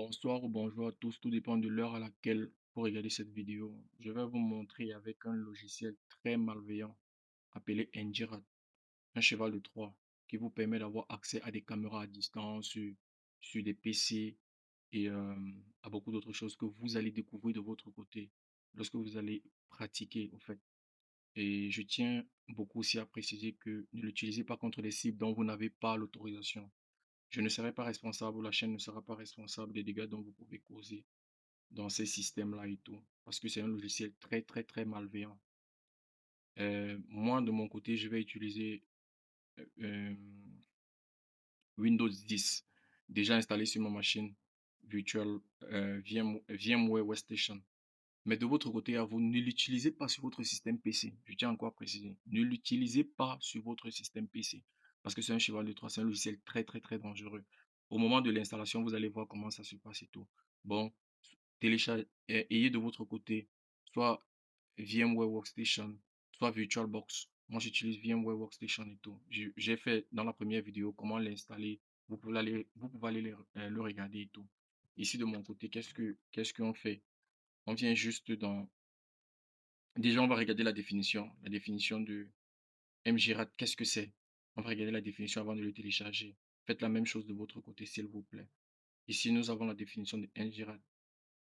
Bonsoir ou bonjour à tous, tout dépend de l'heure à laquelle vous regardez cette vidéo. Je vais vous montrer avec un logiciel très malveillant appelé Ngirat, un cheval de Troie qui vous permet d'avoir accès à des caméras à distance sur des PC et à beaucoup d'autres choses que vous allez découvrir de votre côté lorsque vous allez pratiquer au fait. Et je tiens beaucoup aussi à préciser que ne l'utilisez pas contre les cibles dont vous n'avez pas l'autorisation. Je ne serai pas responsable ou la chaîne ne sera pas responsable des dégâts dont vous pouvez causer dans ces systèmes-là et tout, parce que c'est un logiciel très, très, très malveillant. Moi, de mon côté, je vais utiliser euh, Windows 10, déjà installé sur ma machine virtuelle VMware Workstation. Mais de votre côté, à vous, ne l'utilisez pas sur votre système PC. Je tiens encore à préciser. Ne l'utilisez pas sur votre système PC. Parce que c'est un cheval de Troie, c'est un logiciel très, très, très dangereux. Au moment de l'installation, vous allez voir comment ça se passe et tout. Bon, téléchargez, ayez de votre côté soit VMware Workstation, soit VirtualBox. Moi, j'utilise VMware Workstation et tout. J'ai fait dans la première vidéo comment l'installer. Vous pouvez aller le regarder et tout. Ici, de mon côté, qu'est-ce qu'on fait? On vient juste dans... Déjà, on va regarder la définition. La définition de MGRAT, qu'est-ce que c'est? On va regarder la définition avant de le télécharger. Faites la même chose de votre côté, s'il vous plaît. Ici, nous avons la définition de NGRAT.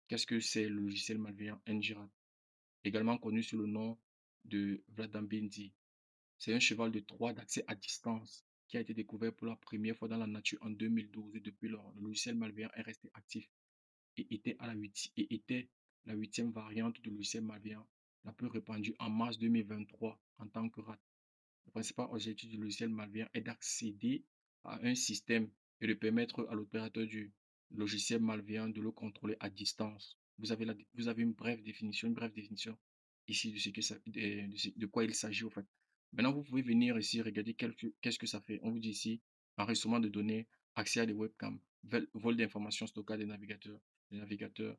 Qu'est-ce que c'est le logiciel malveillant NGRAT? Également connu sous le nom de Vladimir. C'est un cheval de Troie d'accès à distance qui a été découvert pour la première fois dans la nature en 2012 et depuis lors, le logiciel malveillant est resté actif et était la huitième variante du logiciel malveillant la plus répandue en mars 2023 en tant que RAT. Le principal objectif du logiciel malveillant est d'accéder à un système et de permettre à l'opérateur du logiciel malveillant de le contrôler à distance. Vous avez une brève définition ici de, ce que ça, de quoi il s'agit au fait. Maintenant, vous pouvez venir ici regarder qu'est-ce que ça fait. On vous dit ici enregistrement de données, accès à des webcams, vol d'informations, stockage des navigateurs,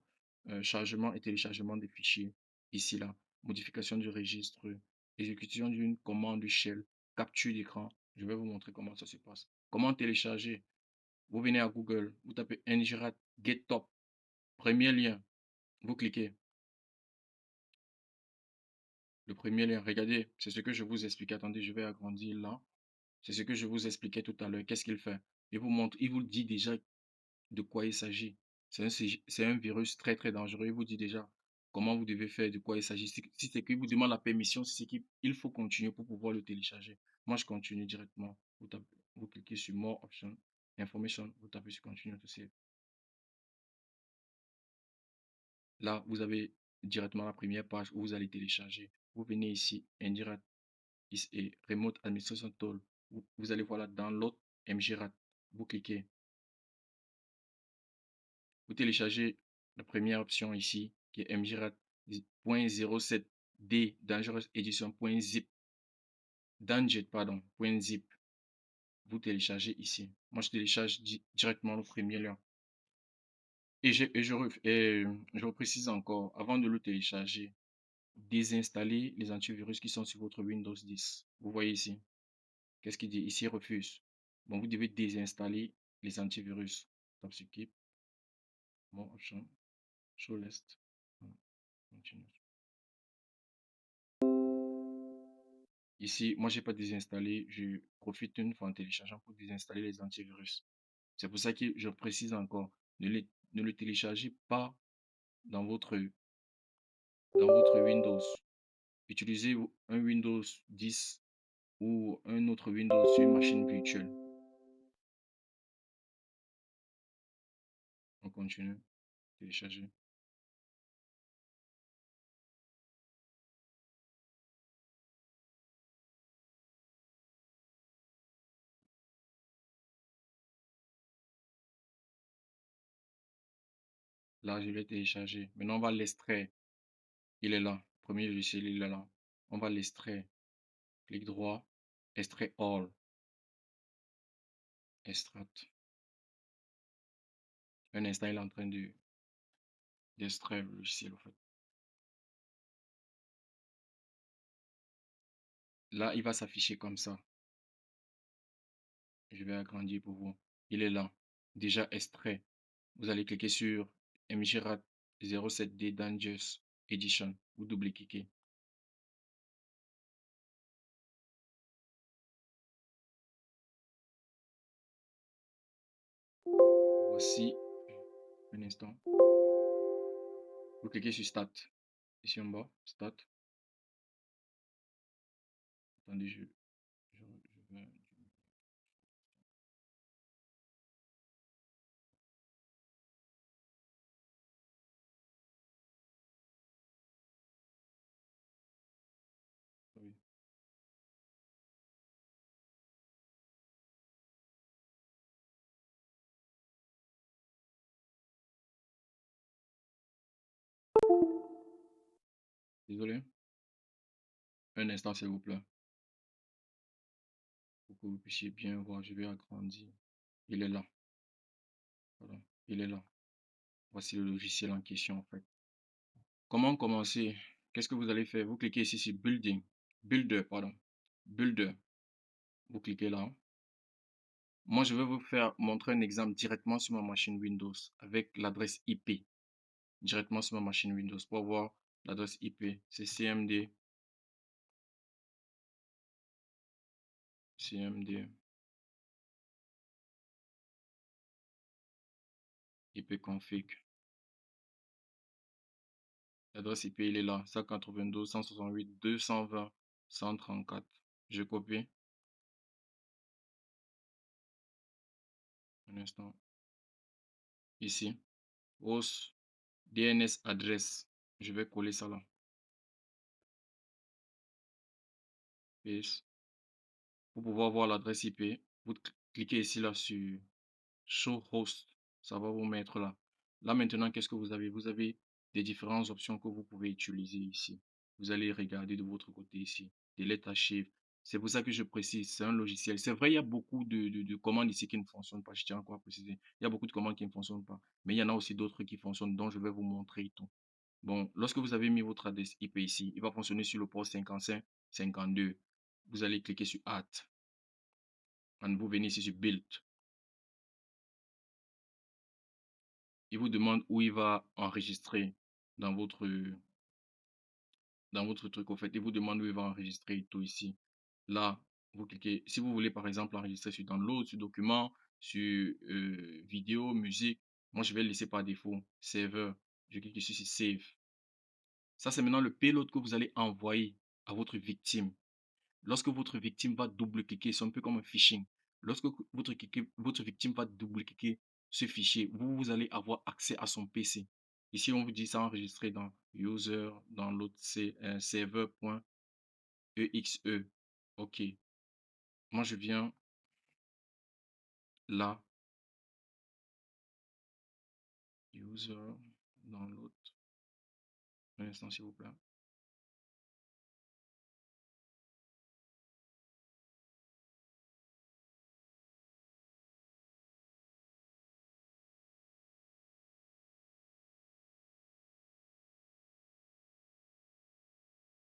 chargement et téléchargement des fichiers. Ici, là, modification du registre, exécution d'une commande shell, capture d'écran. Je vais vous montrer comment ça se passe. Comment télécharger? Vous venez à Google, vous tapez ngrad GetTop, premier lien, vous cliquez. Le premier lien, regardez, c'est ce que je vous expliquais. Attendez, je vais agrandir là. C'est ce que je vous expliquais tout à l'heure. Qu'est-ce qu'il fait? Il vous montre, il vous dit déjà de quoi il s'agit. C'est un virus très très dangereux. Il vous dit déjà comment vous devez faire, de quoi il s'agit. Si c'est qu'il vous demande la permission, si c'est qu'il faut continuer pour pouvoir le télécharger. Moi, je continue directement. Vous cliquez sur More Options, Information, vous tapez sur Continue to save. Là, vous avez directement la première page où vous allez télécharger. Vous venez ici, Indirect et Remote Administration Tool. Vous allez voir là, Download MGRAT. Vous cliquez. Vous téléchargez la première option ici, qui est mgrat.07d Dangerous Edition.zip, Danjet, pardon, .zip. Vous téléchargez ici. Moi, je télécharge directement le premier lien. Je reprécise encore, avant de le télécharger, désinstaller les antivirus qui sont sur votre Windows 10. Vous voyez ici. Qu'est-ce qu'il dit? Ici, refuse. Bon, vous devez désinstaller les antivirus. Top skip. Bon, option. Show list. Continue. Ici, moi, j'ai pas désinstallé. Je profite une fois en téléchargeant pour désinstaller les antivirus. C'est pour ça que je précise encore, ne le téléchargez pas dans votre Windows. Utilisez un Windows 10 ou un autre Windows sur une machine virtuelle. On continue. Télécharger. Là, je l'ai téléchargé. Maintenant, on va l'extraire. Il est là. Premier logiciel, il est là. On va l'extraire. Clic droit. Extrait all. Extract. Un instant, il est en train d'extraire le logiciel, en fait. Là, il va s'afficher comme ça. Je vais agrandir pour vous. Il est là. Déjà extrait. Vous allez cliquer sur MJRAT 07D Dangerous Edition. Vous double-cliquez. Voici un instant. Vous cliquez sur Start. Ici en bas, Start. Attendez, je vais... Oui. Désolé. Un instant, s'il vous plaît. Pour que vous puissiez bien voir, je vais agrandir. Il est là. Voilà. Il est là. Voici le logiciel en question, en fait. Comment commencer? Qu'est-ce que vous allez faire? Vous cliquez ici sur Building. Builder, pardon. Builder. Vous cliquez là. Moi, je vais vous faire montrer un exemple directement sur ma machine Windows avec l'adresse IP. Directement sur ma machine Windows pour voir l'adresse IP. C'est CMD ipconfig. L'adresse IP, il est là. 192, 168, 220, 134. Je copie. Un instant. Ici. Host DNS adresse. Je vais coller ça là. Paste. Pour pouvoir voir l'adresse IP, vous cliquez ici là sur Show Host. Ça va vous mettre là. Là maintenant, qu'est-ce que vous avez? Vous avez des différentes options que vous pouvez utiliser ici. Vous allez regarder de votre côté ici. Delete archive. C'est pour ça que je précise, c'est un logiciel. C'est vrai, il y a beaucoup de commandes ici qui ne fonctionnent pas. Je tiens encore à préciser. Il y a beaucoup de commandes qui ne fonctionnent pas. Mais il y en a aussi d'autres qui fonctionnent, dont je vais vous montrer tout. Bon, lorsque vous avez mis votre adresse IP ici, il va fonctionner sur le port 55, 52. Vous allez cliquer sur Add. Vous venez ici sur Build. Il vous demande où il va enregistrer dans votre, dans votre truc. En fait, il vous demande où il va enregistrer tout ici. Là, vous cliquez. Si vous voulez, par exemple, enregistrer sur Download, sur Document, sur Vidéo, musique, moi, je vais le laisser par défaut. Serveur. Je clique ici sur Save. Ça, c'est maintenant le payload que vous allez envoyer à votre victime. Lorsque votre victime va double-cliquer, c'est un peu comme un phishing. Lorsque votre victime va double-cliquer ce fichier, vous allez avoir accès à son PC. Ici, on vous dit ça enregistré dans user, dans l'autre serveur.exe. OK. Moi, je viens là, user, dans l'autre. Un instant, s'il vous plaît.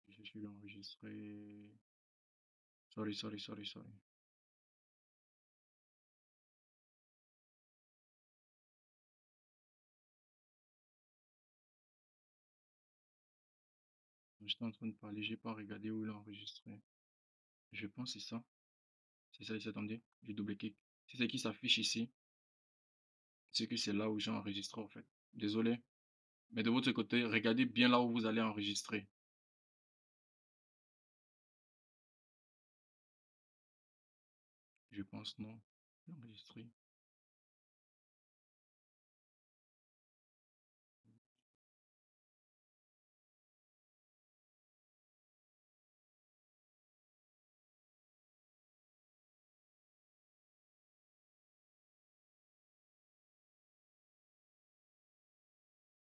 Je suis enregistré. Sorry, sorry, sorry, sorry. J'étais en train de parler, j'ai pas regardé où il a enregistré. Je pense que c'est ça. C'est ça, ici, attendez. Je double-clique. C'est ce qui s'affiche ici. C'est que c'est là où j'ai enregistré en fait. Désolé. Mais de votre côté, regardez bien là où vous allez enregistrer. Je pense non. Enregistrer.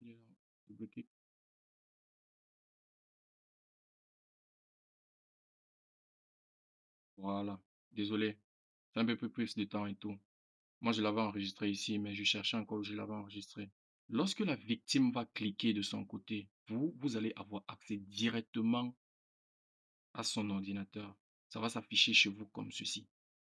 Il est là. Double-clic. Voilà. Désolé. C'est un peu plus de temps et tout. Moi, je l'avais enregistré ici, mais je cherchais encore où je l'avais enregistré. Lorsque la victime va cliquer de son côté, vous allez avoir accès directement à son ordinateur. Ça va s'afficher chez vous comme ceci.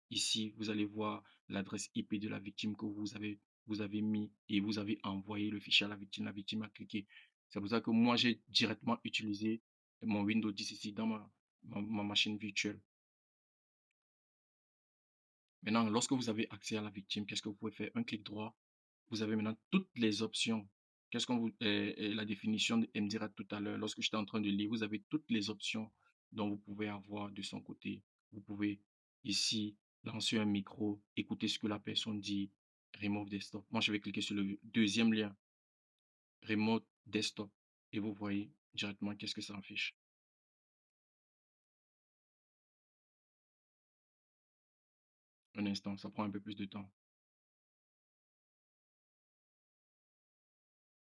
Ici, vous allez voir l'adresse IP de la victime que vous avez vous avez mis et vous avez envoyé le fichier à la victime a cliqué. C'est pour ça que moi, j'ai directement utilisé mon Windows 10 ici dans ma machine virtuelle. Maintenant, lorsque vous avez accès à la victime, qu'est-ce que vous pouvez faire? Un clic droit, vous avez maintenant toutes les options. Qu'est-ce qu'on vous, la définition elle me dira tout à l'heure, lorsque j'étais en train de lire, vous avez toutes les options dont vous pouvez avoir de son côté. Vous pouvez ici lancer un micro, écouter ce que la personne dit, remove desktop. Moi, je vais cliquer sur le deuxième lien, remote desktop, et vous voyez directement qu'est-ce que ça affiche. Un instant, ça prend un peu plus de temps.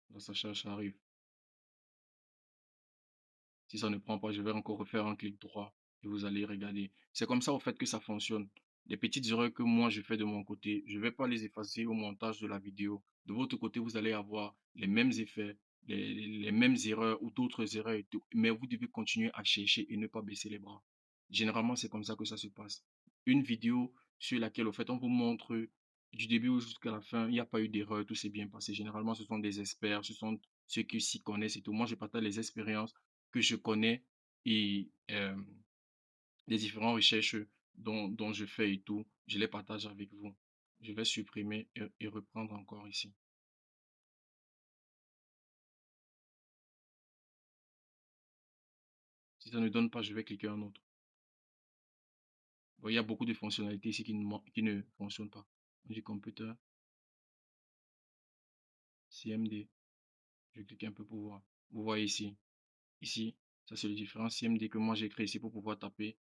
Dans sa charge, ça arrive. Si ça ne prend pas, je vais encore refaire un clic droit et vous allez regarder. C'est comme ça, au fait, que ça fonctionne. Les petites erreurs que moi, je fais de mon côté, je ne vais pas les effacer au montage de la vidéo. De votre côté, vous allez avoir les mêmes effets, les mêmes erreurs ou d'autres erreurs et tout. Mais vous devez continuer à chercher et ne pas baisser les bras. Généralement, c'est comme ça que ça se passe. Une vidéo sur laquelle, au fait, on vous montre du début jusqu'à la fin, il n'y a pas eu d'erreur, tout s'est bien passé. Généralement, ce sont des experts, ce sont ceux qui s'y connaissent et tout. Moi, je partage les expériences que je connais et les différentes recherches dont je fais et tout, je les partage avec vous. Je vais supprimer et reprendre encore ici. Si ça ne donne pas, je vais cliquer un autre. Bon, il y a beaucoup de fonctionnalités ici qui ne fonctionnent pas. On dit computer, CMD. Je vais cliquer un peu pour voir. Vous voyez ici. Ici, ça c'est le différent CMD que moi j'ai créé ici pour pouvoir taper,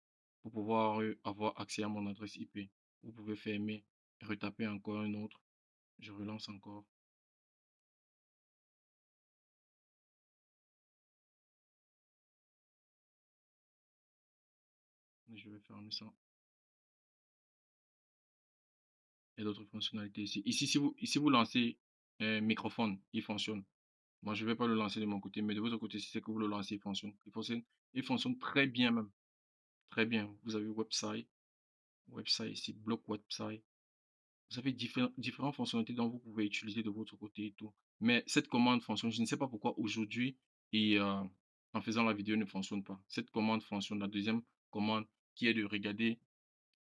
pour pouvoir avoir accès à mon adresse IP. Vous pouvez fermer, retaper encore un autre. Je relance encore. Je vais fermer ça. Il y a d'autres fonctionnalités ici. Ici, si vous lancez un microphone, il fonctionne. Moi, je ne vais pas le lancer de mon côté, mais de votre côté, si c'est que vous le lancez, il fonctionne. Il fonctionne très bien même. Très bien. Vous avez website, website ici, bloc website. Vous avez différentes fonctionnalités dont vous pouvez utiliser de votre côté et tout. Mais cette commande fonctionne. Je ne sais pas pourquoi aujourd'hui, et en faisant la vidéo, ne fonctionne pas. Cette commande fonctionne. La deuxième commande qui est de regarder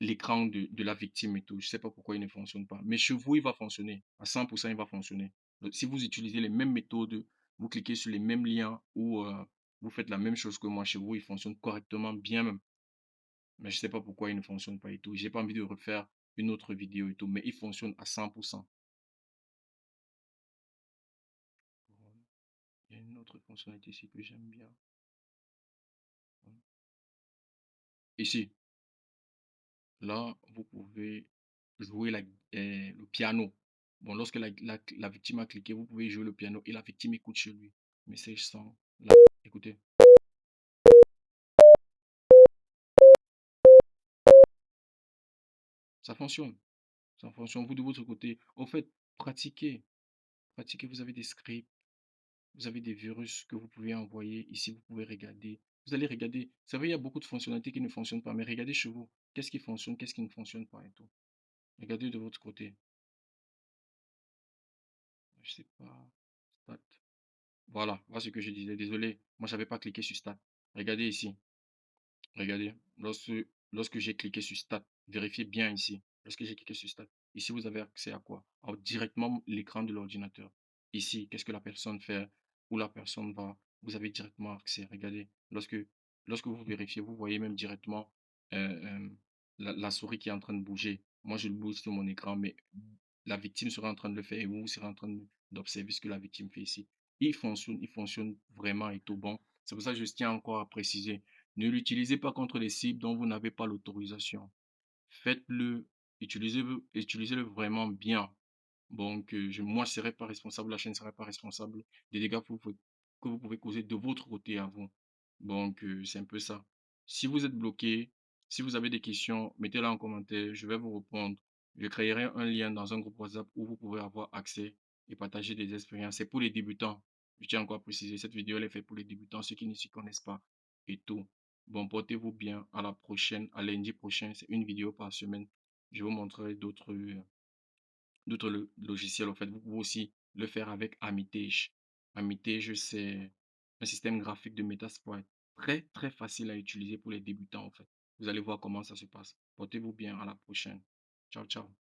l'écran de la victime et tout. Je ne sais pas pourquoi il ne fonctionne pas. Mais chez vous, il va fonctionner. À 100%, il va fonctionner. Donc, si vous utilisez les mêmes méthodes, vous cliquez sur les mêmes liens ou vous faites la même chose que moi chez vous, il fonctionne correctement, bien même. Mais je ne sais pas pourquoi il ne fonctionne pas et tout. J'ai pas envie de refaire une autre vidéo et tout, mais il fonctionne à 100%. Il y a une autre fonctionnalité ici que j'aime bien. Ici, là, vous pouvez jouer le piano. Bon, lorsque la victime a cliqué, vous pouvez jouer le piano et la victime écoute chez lui. Message sans. Là, écoutez, ça fonctionne. Ça fonctionne. Vous de votre côté, en fait, pratiquez. Pratiquez. Vous avez des scripts, vous avez des virus que vous pouvez envoyer. Ici, vous pouvez regarder. Vous allez regarder. Vous savez, il y a beaucoup de fonctionnalités qui ne fonctionnent pas, mais regardez chez vous. Qu'est-ce qui fonctionne, qu'est-ce qui ne fonctionne pas et tout. Regardez de votre côté. Je sais pas. Stat. Voilà, voilà ce que je disais. Désolé, moi, j'avais pas cliqué sur Start. Regardez ici. Regardez. Lorsque j'ai cliqué sur Start, vérifiez bien ici. Lorsque j'ai cliqué sur Start, ici, vous avez accès à quoi? Directement l'écran de l'ordinateur. Ici, qu'est-ce que la personne fait? Où la personne va? Vous avez directement accès. Regardez. Lorsque vous vérifiez, vous voyez même directement la souris qui est en train de bouger. Moi, je le bouge sur mon écran, mais la victime sera en train de le faire et vous serez en train d'observer ce que la victime fait ici. Il fonctionne vraiment et tout bon. C'est pour ça que je tiens encore à préciser. Ne l'utilisez pas contre les cibles dont vous n'avez pas l'autorisation. Faites-le, utilisez-le vraiment bien. Donc, moi, je ne serai pas responsable, la chaîne ne serait pas responsable des dégâts que vous pouvez causer de votre côté à vous. Donc, c'est un peu ça. Si vous êtes bloqué, si vous avez des questions, mettez-les en commentaire, je vais vous répondre. Je créerai un lien dans un groupe WhatsApp où vous pouvez avoir accès et partager des expériences. C'est pour les débutants. Je tiens encore à préciser, cette vidéo elle est faite pour les débutants, ceux qui ne s'y connaissent pas et tout. Bon, portez-vous bien. À la prochaine, à lundi prochain. C'est une vidéo par semaine. Je vous montrerai d'autres d'autres logiciels, en fait. Vous pouvez aussi le faire avec Armitage. Armitage, c'est un système graphique de Metasploit très, très facile à utiliser pour les débutants, en fait. Vous allez voir comment ça se passe. Portez-vous bien, à la prochaine. Ciao, ciao.